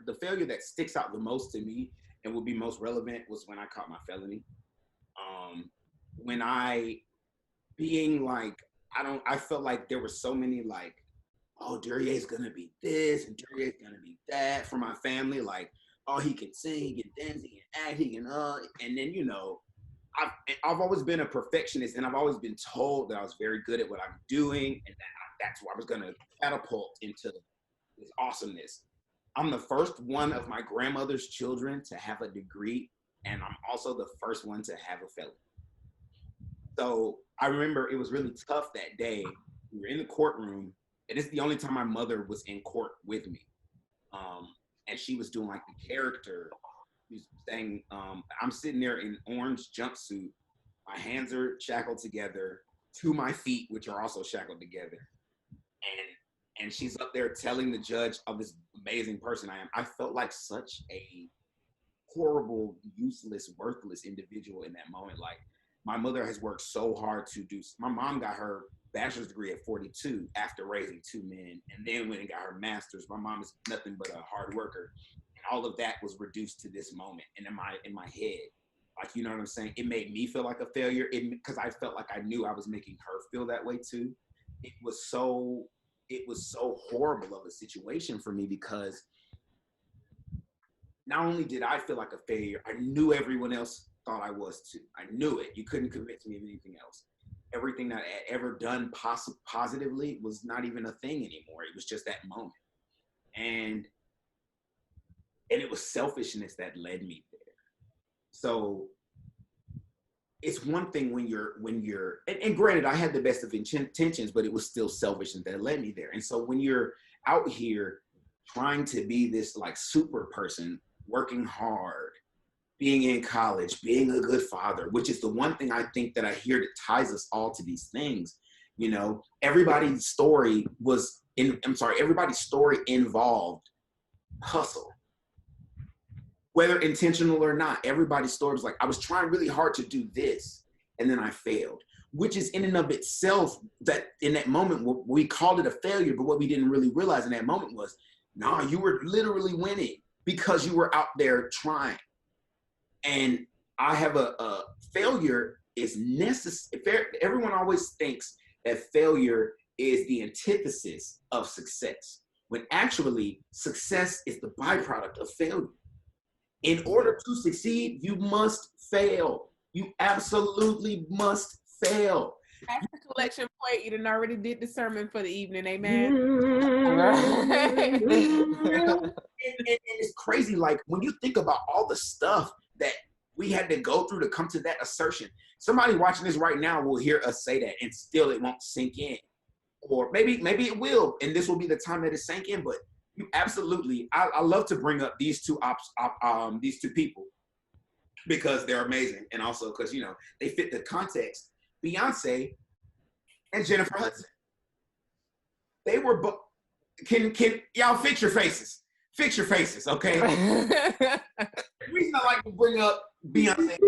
the failure that sticks out the most to me and would be most relevant was when I caught my felony. When I being like, I felt like there were so many like, oh, Dureyea's gonna be this and Dureyea's gonna be that for my family. Like, oh, he can sing, he can dance, he can act, he can and then, you know, I've always been a perfectionist, and I've always been told that I was very good at what I'm doing, and that's where I was gonna catapult into this awesomeness. I'm the first one of my grandmother's children to have a degree, and I'm also the first one to have a felony. So I remember it was really tough that day. We were in the courtroom, and it's the only time my mother was in court with me. And she was doing like the character. She was saying, I'm sitting there in orange jumpsuit. My hands are shackled together to my feet, which are also shackled together. And she's up there telling the judge of this amazing person I am. I felt like such a horrible, useless, worthless individual in that moment. Like, my mother has worked so hard to do. My mom got her bachelor's degree at 42 after raising two men, and then went and got her master's. My mom is nothing but a hard worker, and all of that was reduced to this moment. And in my head, like, you know what I'm saying? It made me feel like a failure, because I felt like I knew I was making her feel that way too. It was so horrible of a situation for me, because not only did I feel like a failure, I knew everyone else thought I was too. I knew it. You couldn't convince me of anything else. Everything that I had ever done positively was not even a thing anymore. It was just that moment. And it was selfishness that led me there. So it's one thing when you're, and granted, I had the best of intentions, but it was still selfishness that led me there. And so when you're out here trying to be this like super person, working hard, being in college, being a good father, which is the one thing I think that I hear that ties us all to these things. You know, everybody's story involved hustle. Whether intentional or not, everybody's story was like, I was trying really hard to do this, and then I failed, which is in and of itself, that in that moment, we called it a failure, but what we didn't really realize in that moment was, nah, you were literally winning because you were out there trying. And I have a failure is necessary. Everyone always thinks that failure is the antithesis of success, when actually success is the byproduct of failure. In order to succeed, you must fail. You absolutely must fail. After collection point, you done already did the sermon for the evening, amen. And it's crazy, like when you think about all the stuff that we had to go through to come to that assertion. Somebody watching this right now will hear us say that, and still it won't sink in. Or maybe it will, and this will be the time that it sank in. But you absolutely, I love to bring up these two people, because they're amazing, and also because, you know, they fit the context. Beyonce and Jennifer Hudson. They were both. Can y'all fix your faces? Fix your faces, okay? The reason I like to bring up Beyonce.